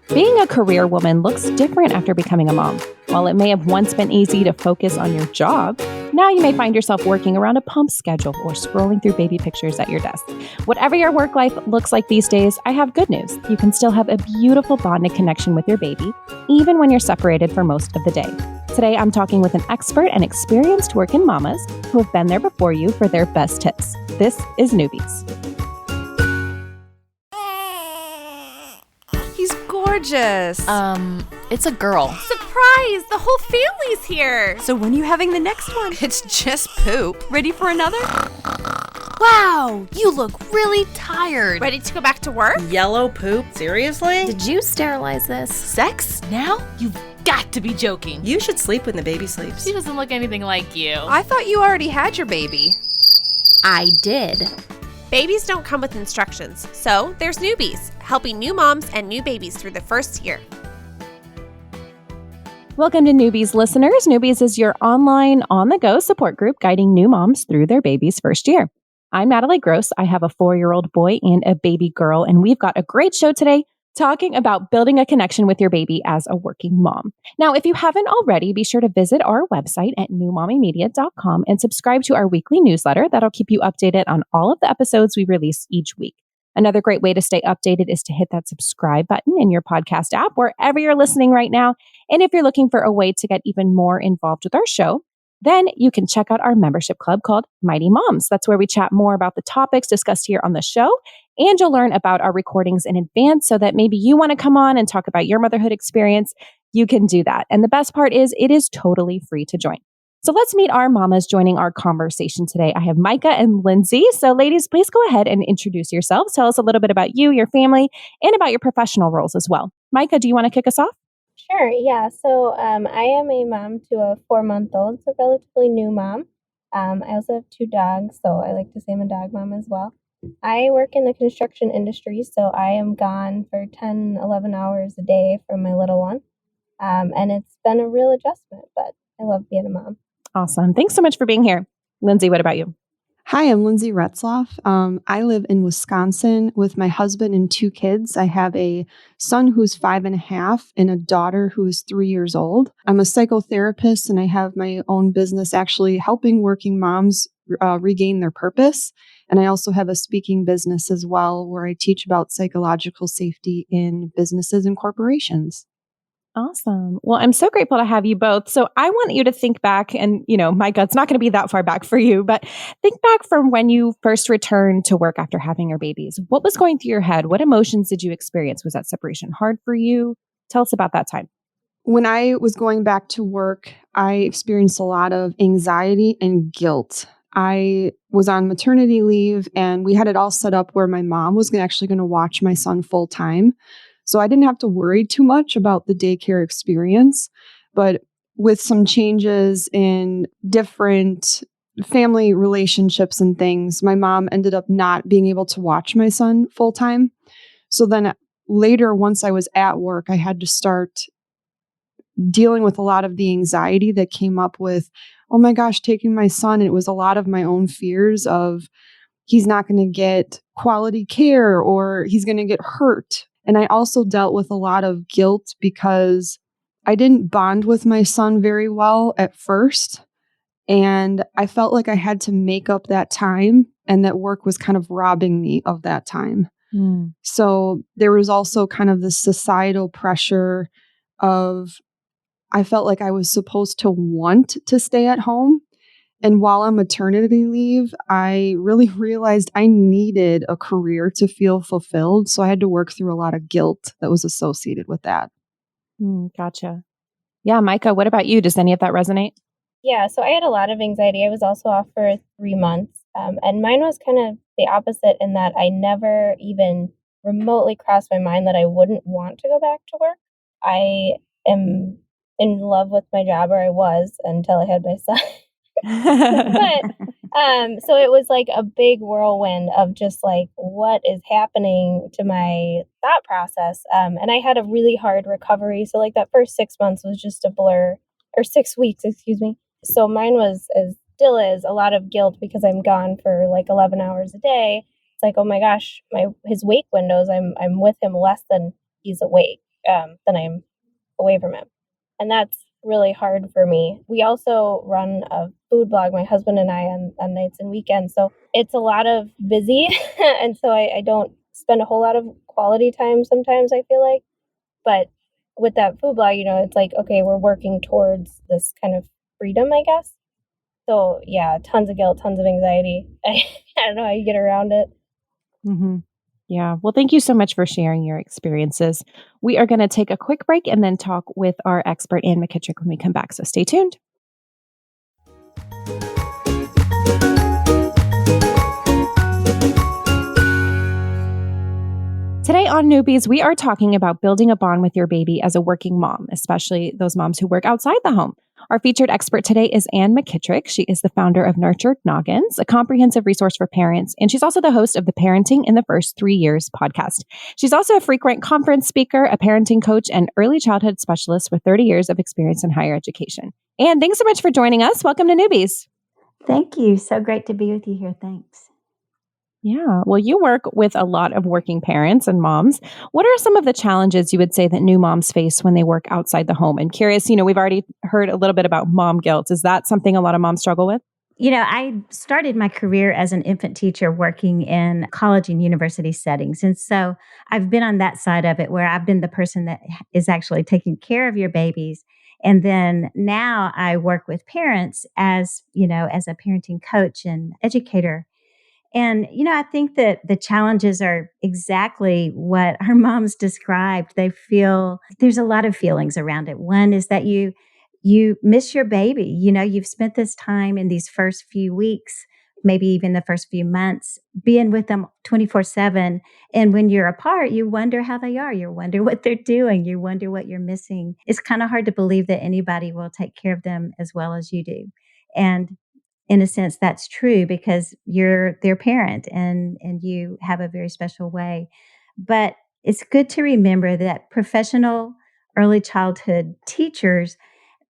Being a career woman looks different after becoming a mom. While it may have once been easy to focus on your job, now you may find yourself working around a pump schedule or scrolling through baby pictures at your desk. Whatever your work life looks like these days, I have good news. You can still have a beautiful bonded connection with your baby, even when you're separated for most of the day. Today, I'm talking with an expert and experienced working mamas who have been there before you for their best tips. This is Newbies. He's gorgeous. It's a girl. Surprise! The whole family's here. So when are you having the next one? It's just poop. Ready for another? Wow, you look really tired. Ready to go back to work? Yellow poop? Seriously? Did you sterilize this? Sex? Now? You've got to be joking. You should sleep when the baby sleeps. She doesn't look anything like you. I thought you already had your baby. I did. Babies don't come with instructions, so there's Newbies, helping new moms and new babies through the first year. Welcome to Newbies listeners. Newbies is your online, on-the-go support group guiding new moms through their baby's first year. I'm Natalie Gross. I have a 4-year-old boy and a baby girl, and we've got a great show today talking about building a connection with your baby as a working mom. Now, if you haven't already, be sure to visit our website at newmommymedia.com and subscribe to our weekly newsletter that'll keep you updated on all of the episodes we release each week. Another great way to stay updated is to hit that subscribe button in your podcast app, wherever you're listening right now. And if you're looking for a way to get even more involved with our show, then you can check out our membership club called Mighty Moms. That's where we chat more about the topics discussed here on the show. And you'll learn about our recordings in advance so that maybe you want to come on and talk about your motherhood experience. You can do that. And the best part is it is totally free to join. So let's meet our mamas joining our conversation today. I have Micah and Lindsay. So ladies, please go ahead and introduce yourselves. Tell us a little bit about you, your family, and about your professional roles as well. Micah, do you want to kick us off? Sure, yeah. So I am a mom to a 4-month-old, so relatively new mom. I also have 2 dogs, so I like to say I'm a dog mom as well. I work in the construction industry, so I am gone for 10, 11 hours a day from my little one. And it's been a real adjustment, but I love being a mom. Awesome. Thanks so much for being here. Lindsay, what about you? Hi, I'm Lindsay Retzloff. I live in Wisconsin with my husband and 2 kids. I have a son who's 5.5 and a daughter who is 3 years old. I'm a psychotherapist and I have my own business actually helping working moms regain their purpose. And I also have a speaking business as well where I teach about psychological safety in businesses and corporations. Awesome. Well, I'm so grateful to have you both. So I want you to think back and, Micah, it's not going to be that far back for you, but think back from when you first returned to work after having your babies. What was going through your head? What emotions did you experience? Was that separation hard for you? Tell us about that time. When I was going back to work, I experienced a lot of anxiety and guilt. I was on maternity leave and we had it all set up where my mom was actually going to watch my son full time. So I didn't have to worry too much about the daycare experience, but with some changes in different family relationships and things, my mom ended up not being able to watch my son full time. So then later, once I was at work, I had to start dealing with a lot of the anxiety that came up with, oh my gosh, taking my son. It was a lot of my own fears of he's not going to get quality care or he's going to get hurt. And I also dealt with a lot of guilt because I didn't bond with my son very well at first. And I felt like I had to make up that time and that work was kind of robbing me of that time. So there was also kind of this societal pressure of, I felt like I was supposed to want to stay at home. And while on maternity leave, I really realized I needed a career to feel fulfilled. So I had to work through a lot of guilt that was associated with that. Gotcha. Yeah, Micah, what about you? Does any of that resonate? Yeah, so I had a lot of anxiety. I was also off for 3 months. And mine was kind of the opposite in that I never even remotely crossed my mind that I wouldn't want to go back to work. I am in love with my job, or I was until I had my son. So it was like a big whirlwind of just like what is happening to my thought process. And I had a really hard recovery. So like that first 6 months was just a blur, or 6 weeks, excuse me. So mine was still is a lot of guilt because I'm gone for like 11 hours a day. It's like, oh my gosh, his wake windows, I'm with him less than he's awake than I'm away from him. And that's really hard for me. We also run a food blog, my husband and I, on nights and weekends. So it's a lot of busy. And so I don't spend a whole lot of quality time sometimes, I feel like. But with that food blog, it's like, okay, we're working towards this kind of freedom, I guess. So yeah, tons of guilt, tons of anxiety. I don't know how you get around it. Hmm. Yeah. Well, thank you so much for sharing your experiences. We are going to take a quick break and then talk with our expert, Ann McKittrick, when we come back. So stay tuned. Today on Newbies, we are talking about building a bond with your baby as a working mom, especially those moms who work outside the home. Our featured expert today is Ann McKittrick. She is the founder of Nurtured Noggins, a comprehensive resource for parents, and she's also the host of the Parenting in the First 3 Years podcast. She's also a frequent conference speaker, a parenting coach, and early childhood specialist with 30 years of experience in higher education. Ann, thanks so much for joining us. Welcome to Newbies. Thank you. So great to be with you here. Thanks. Yeah. Well, you work with a lot of working parents and moms. What are some of the challenges you would say that new moms face when they work outside the home? I'm curious, we've already heard a little bit about mom guilt. Is that something a lot of moms struggle with? I started my career as an infant teacher working in college and university settings. And so I've been on that side of it where I've been the person that is actually taking care of your babies. And then now I work with parents as a parenting coach and educator. And, I think that the challenges are exactly what our moms described. They feel there's a lot of feelings around it. One is that you miss your baby. You've spent this time in these first few weeks, maybe even the first few months, being with them 24/7. And when you're apart, you wonder how they are. You wonder what they're doing. You wonder what you're missing. It's kind of hard to believe that anybody will take care of them as well as you do. And in a sense, that's true because you're their parent and you have a very special way. But it's good to remember that professional early childhood teachers,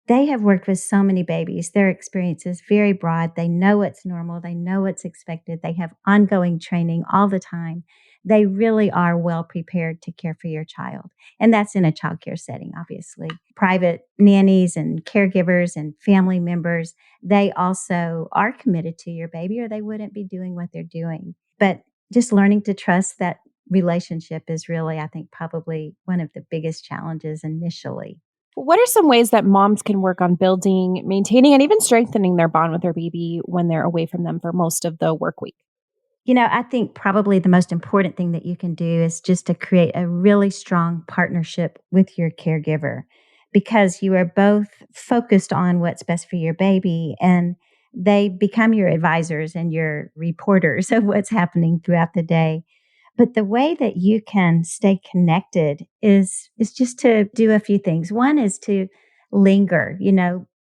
they have worked with so many babies. Their experience is very broad. They know what's normal. They know what's expected. They have ongoing training all the time. They really are well prepared to care for your child. And that's in a childcare setting, obviously. Private nannies and caregivers and family members, they also are committed to your baby or they wouldn't be doing what they're doing. But just learning to trust that relationship is really, I think, probably one of the biggest challenges initially. What are some ways that moms can work on building, maintaining, and even strengthening their bond with their baby when they're away from them for most of the work week? I think probably the most important thing that you can do is just to create a really strong partnership with your caregiver because you are both focused on what's best for your baby and they become your advisors and your reporters of what's happening throughout the day. But the way that you can stay connected is just to do a few things. One is to linger,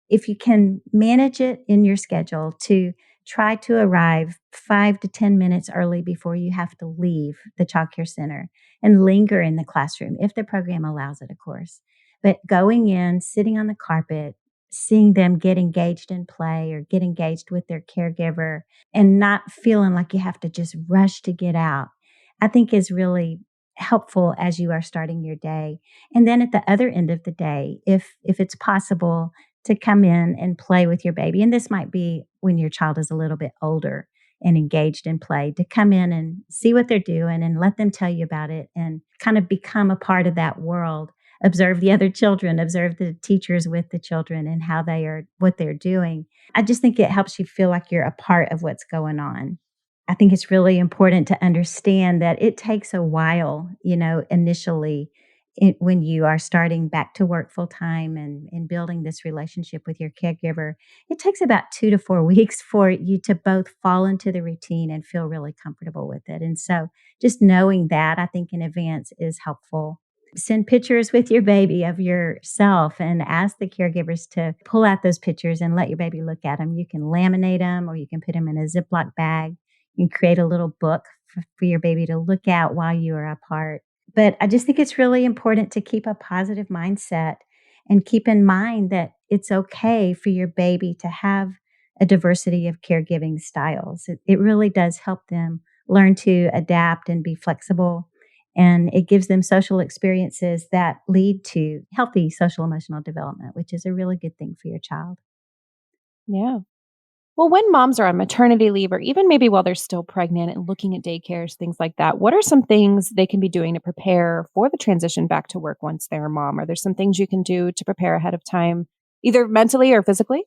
if you can manage it in your schedule to try to arrive 5 to 10 minutes early before you have to leave the childcare center and linger in the classroom if the program allows it, of course. But going in, sitting on the carpet, seeing them get engaged in play or get engaged with their caregiver and not feeling like you have to just rush to get out, I think is really helpful as you are starting your day. And then at the other end of the day, if it's possible to come in and play with your baby, and this might be when your child is a little bit older and engaged in play, to come in and see what they're doing and let them tell you about it and kind of become a part of that world. Observe the other children, observe the teachers with the children and how they are, what they're doing. I just think it helps you feel like you're a part of what's going on. I think it's really important to understand that it takes a while, initially when you are starting back to work full time and building this relationship with your caregiver. It takes about 2 to 4 weeks for you to both fall into the routine and feel really comfortable with it. And so just knowing that, I think in advance is helpful. Send pictures with your baby of yourself and ask the caregivers to pull out those pictures and let your baby look at them. You can laminate them or you can put them in a Ziploc bag and create a little book for your baby to look at while you are apart. But I just think it's really important to keep a positive mindset and keep in mind that it's okay for your baby to have a diversity of caregiving styles. It really does help them learn to adapt and be flexible And it gives them social experiences that lead to healthy social emotional development, which is a really good thing for your child. Yeah. Well, when moms are on maternity leave or even maybe while they're still pregnant and looking at daycares, things like that, what are some things they can be doing to prepare for the transition back to work once they're a mom? Are there some things you can do to prepare ahead of time, either mentally or physically?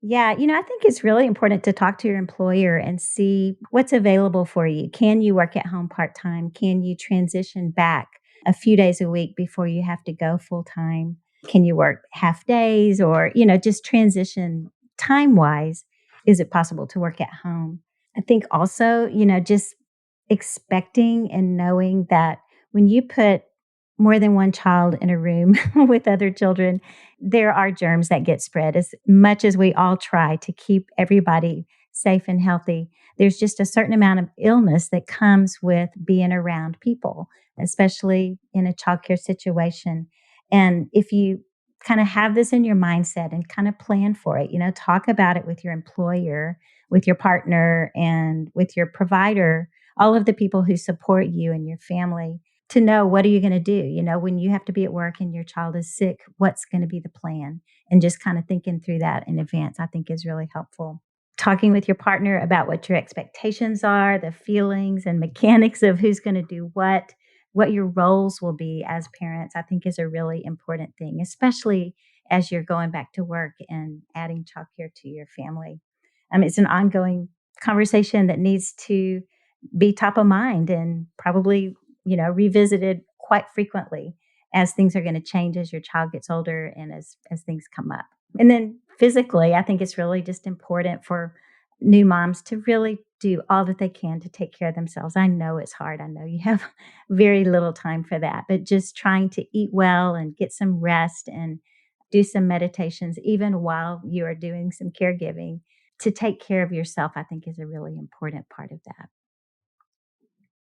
Yeah, I think it's really important to talk to your employer and see what's available for you. Can you work at home part time? Can you transition back a few days a week before you have to go full time? Can you work half days or, just transition time wise? Is it possible to work at home? I think also, just expecting and knowing that when you put more than one child in a room with other children, there are germs that get spread. As much as we all try to keep everybody safe and healthy, there's just a certain amount of illness that comes with being around people, especially in a childcare situation. And if you kind of have this in your mindset and kind of plan for it, talk about it with your employer, with your partner, and with your provider, all of the people who support you and your family, to know what are you going to do, when you have to be at work and your child is sick, what's going to be the plan, and just kind of thinking through that in advance, I think is really helpful. Talking with your partner about what your expectations are, the feelings and mechanics of who's going to do what your roles will be as parents, I think is a really important thing, especially as you're going back to work and adding childcare to your family. It's an ongoing conversation that needs to be top of mind and probably, revisited quite frequently as things are going to change as your child gets older and as things come up. And then physically, I think it's really just important for new moms to really do all that they can to take care of themselves. I know it's hard. I know you have very little time for that, but just trying to eat well and get some rest and do some meditations, even while you are doing some caregiving, to take care of yourself, I think is a really important part of that.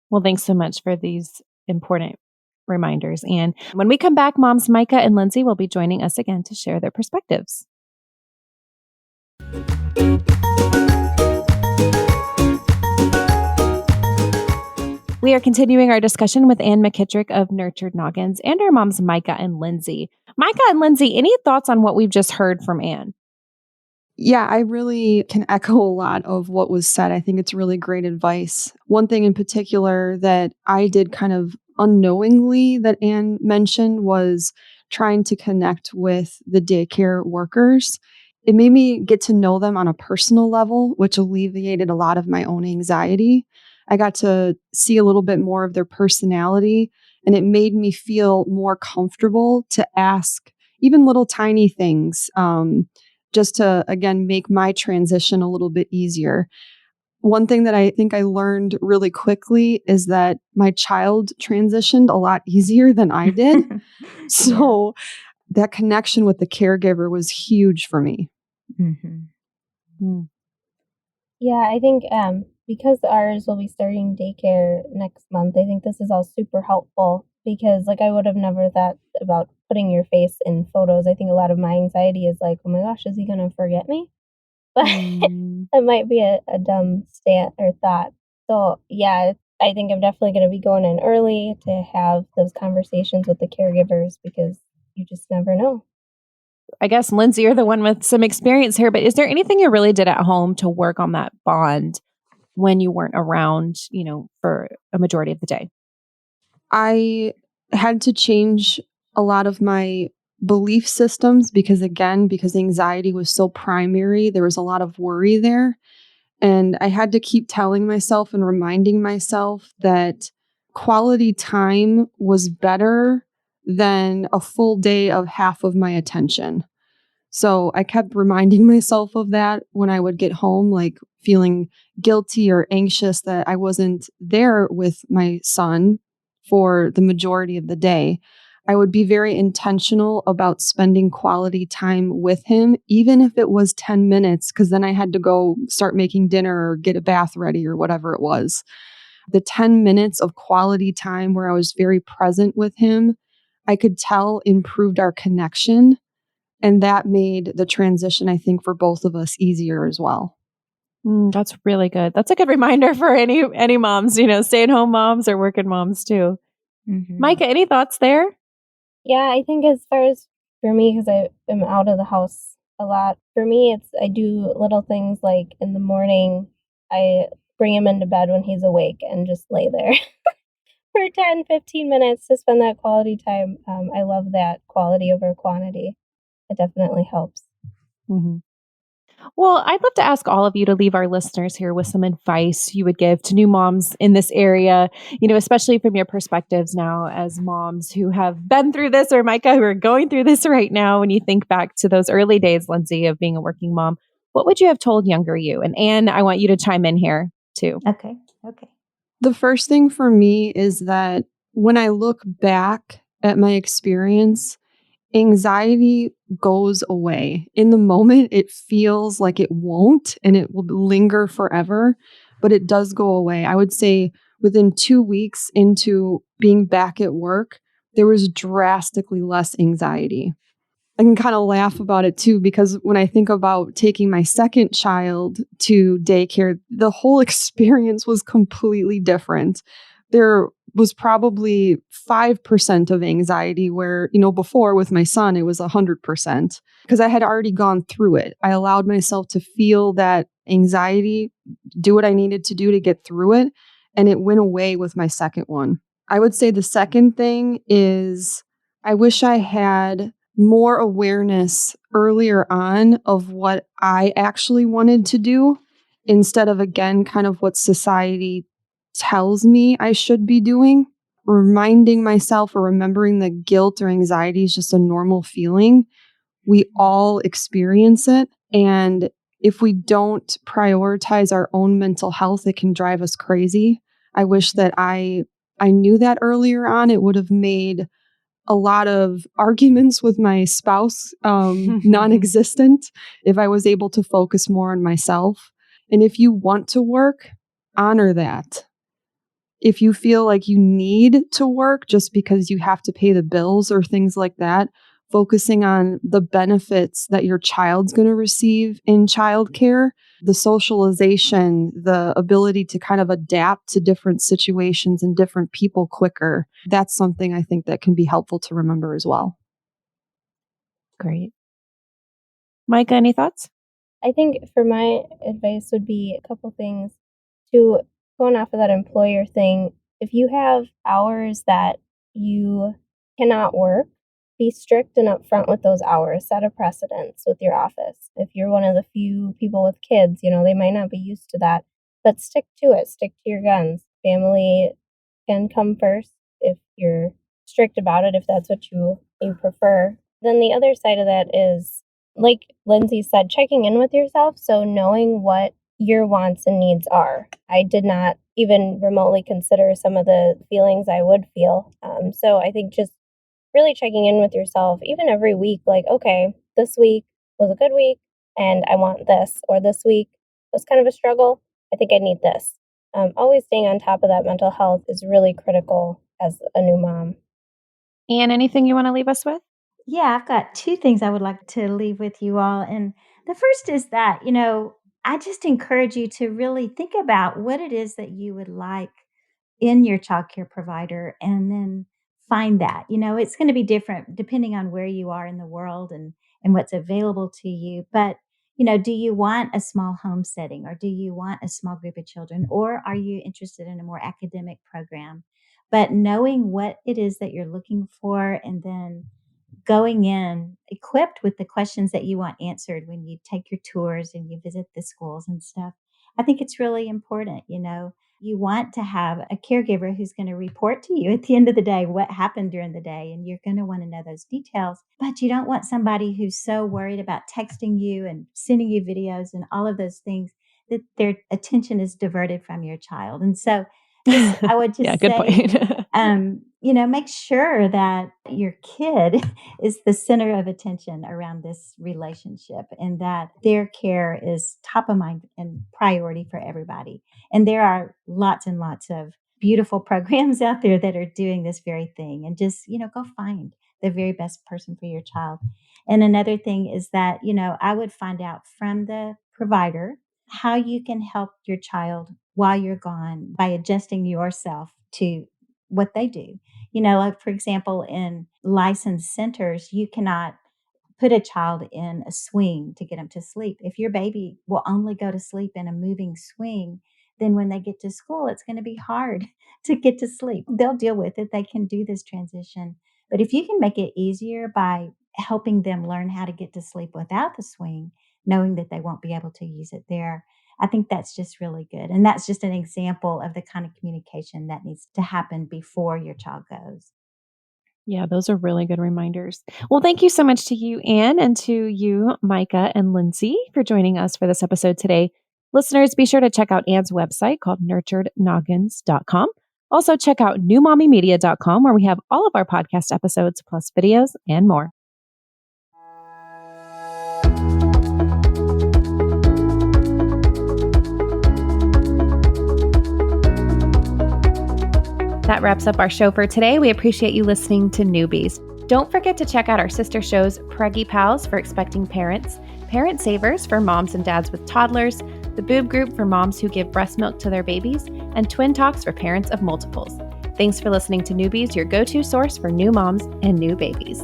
Well, thanks so much for these important reminders. And when we come back, moms Micah and Lindsay will be joining us again to share their perspectives. We are continuing our discussion with Ann McKittrick of Nurtured Noggins and our moms Micah and Lindsay. Micah and Lindsay, any thoughts on what we've just heard from Ann? Yeah, I really can echo a lot of what was said. I think it's really great advice. One thing in particular that I did kind of unknowingly that Anne mentioned was trying to connect with the daycare workers. It made me get to know them on a personal level, which alleviated a lot of my own anxiety. I got to see a little bit more of their personality, and it made me feel more comfortable to ask even little tiny things. Just to, again, make my transition a little bit easier. One thing that I think I learned really quickly is that my child transitioned a lot easier than I did. So that connection with the caregiver was huge for me. Mm-hmm. Yeah, I think because ours will be starting daycare next month, I think this is all super helpful because like I would have never thought about putting your face in photos. I think a lot of my anxiety is like, oh my gosh, is he gonna forget me? But that might be a dumb stand or thought. So yeah, I think I'm definitely gonna be going in early to have those conversations with the caregivers because you just never know. I guess, Lindsay, you're the one with some experience here, but is there anything you really did at home to work on that bond when you weren't around, for a majority of the day? I had to change a lot of my belief systems because anxiety was so primary, there was a lot of worry there. And I had to keep telling myself and reminding myself that quality time was better than a full day of half of my attention. So I kept reminding myself of that when I would get home, like feeling guilty or anxious that I wasn't there with my son for the majority of the day. I would be very intentional about spending quality time with him, even if it was 10 minutes, because then I had to go start making dinner or get a bath ready or whatever it was. The 10 minutes of quality time where I was very present with him, I could tell improved our connection. And that made the transition, I think, for both of us easier as well. That's really good. That's a good reminder for any moms, stay-at-home moms or working moms too. Micah, any thoughts there? Yeah, I think as far as for me, because I am out of the house a lot, for me, I do little things like in the morning, I bring him into bed when he's awake and just lay there for 10, 15 minutes to spend that quality time. I love that quality over quantity. It definitely helps. Mhm. Well, I'd love to ask all of you to leave our listeners here with some advice you would give to new moms in this area, especially from your perspectives now as moms who have been through this, or Micah, who are going through this right now. When you think back to those early days, Lindsay, of being a working mom, what would you have told younger you? And Anne, I want you to chime in here too. Okay. The first thing for me is that when I look back at my experience, anxiety goes away. In the moment, it feels like it won't and it will linger forever, but it does go away. I would say within 2 weeks into being back at work, there was drastically less anxiety. I can kind of laugh about it too, because when I think about taking my second child to daycare, the whole experience was completely different. There was probably 5% of anxiety where, before with my son, it was 100% because I had already gone through it. I allowed myself to feel that anxiety, do what I needed to do to get through it. And it went away with my second one. I would say the second thing is I wish I had more awareness earlier on of what I actually wanted to do instead of, again, kind of what society tells me I should be doing. Reminding myself or remembering that guilt or anxiety is just a normal feeling. We all experience it. And if we don't prioritize our own mental health, it can drive us crazy. I wish that I knew that earlier on. It would have made a lot of arguments with my spouse non-existent if I was able to focus more on myself. And if you want to work, honor that. If you feel like you need to work just because you have to pay the bills or things like that, focusing on the benefits that your child's going to receive in childcare, the socialization, the ability to kind of adapt to different situations and different people quicker. That's something I think that can be helpful to remember as well. Great. Micah, any thoughts? I think for my advice would be a couple things to going off of that employer thing. If you have hours that you cannot work, be strict and upfront with those hours. Set a precedence with your office. If you're one of the few people with kids, they might not be used to that, but stick to it. Stick to your guns. Family can come first if you're strict about it, if that's what you prefer. Then the other side of that is, like Lindsay said, checking in with yourself. So knowing what your wants and needs are. I did not even remotely consider some of the feelings I would feel. So I think just really checking in with yourself, even every week, like, okay, this week was a good week and I want this, or this week was kind of a struggle. I think I need this. Always staying on top of that mental health is really critical as a new mom. Anne, anything you want to leave us with? Yeah, I've got two things I would like to leave with you all. And the first is that, I just encourage you to really think about what it is that you would like in your childcare provider and then find that. It's going to be different depending on where you are in the world and what's available to you. But, do you want a small home setting or do you want a small group of children or are you interested in a more academic program? But knowing what it is that you're looking for and then going in equipped with the questions that you want answered when you take your tours and you visit the schools and stuff. I think it's really important. You want to have a caregiver who's going to report to you at the end of the day what happened during the day, and you're going to want to know those details. But you don't want somebody who's so worried about texting you and sending you videos and all of those things that their attention is diverted from your child. And so I would just Yeah, good say, point. make sure that your kid is the center of attention around this relationship and that their care is top of mind and priority for everybody. And there are lots and lots of beautiful programs out there that are doing this very thing. And just, go find the very best person for your child. And another thing is that, I would find out from the provider how you can help your child while you're gone by adjusting yourself to what they do. You know, like for example, in licensed centers, you cannot put a child in a swing to get them to sleep. If your baby will only go to sleep in a moving swing, then when they get to school, it's going to be hard to get to sleep. They'll deal with it. They can do this transition. But if you can make it easier by helping them learn how to get to sleep without the swing, knowing that they won't be able to use it there, I think that's just really good. And that's just an example of the kind of communication that needs to happen before your child goes. Yeah, those are really good reminders. Well, thank you so much to you, Anne, and to you, Micah and Lindsay, for joining us for this episode today. Listeners, be sure to check out Anne's website called nurturednoggins.com. Also, check out newmommymedia.com, where we have all of our podcast episodes, plus videos and more. That wraps up our show for today. We appreciate you listening to Newbies. Don't forget to check out our sister shows, Preggy Pals for expecting parents, Parent Savers for moms and dads with toddlers, the Boob Group for moms who give breast milk to their babies, and Twin Talks for parents of multiples. Thanks for listening to Newbies, your go-to source for new moms and new babies.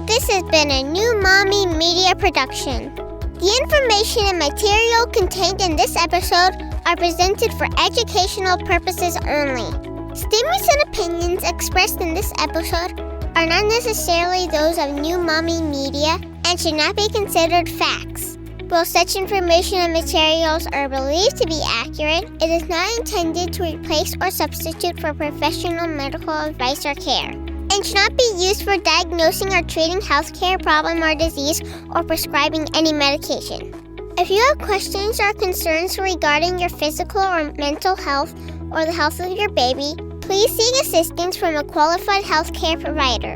This has been a New Mommy Media production. The information and material contained in this episode are presented for educational purposes only. Statements and opinions expressed in this episode are not necessarily those of New Mommy Media and should not be considered facts. While such information and materials are believed to be accurate, it is not intended to replace or substitute for professional medical advice or care, and should not be used for diagnosing or treating healthcare problem or disease or prescribing any medication. If you have questions or concerns regarding your physical or mental health or the health of your baby, please seek assistance from a qualified healthcare provider.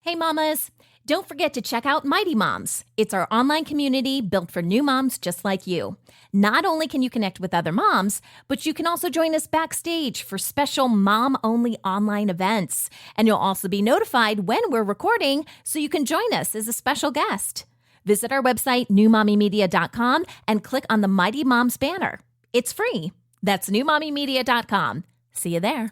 Hey mamas, don't forget to check out Mighty Moms. It's our online community built for new moms just like you. Not only can you connect with other moms, but you can also join us backstage for special mom-only online events. And you'll also be notified when we're recording so you can join us as a special guest. Visit our website, newmommymedia.com, and click on the Mighty Moms banner. It's free. That's newmommymedia.com. See you there.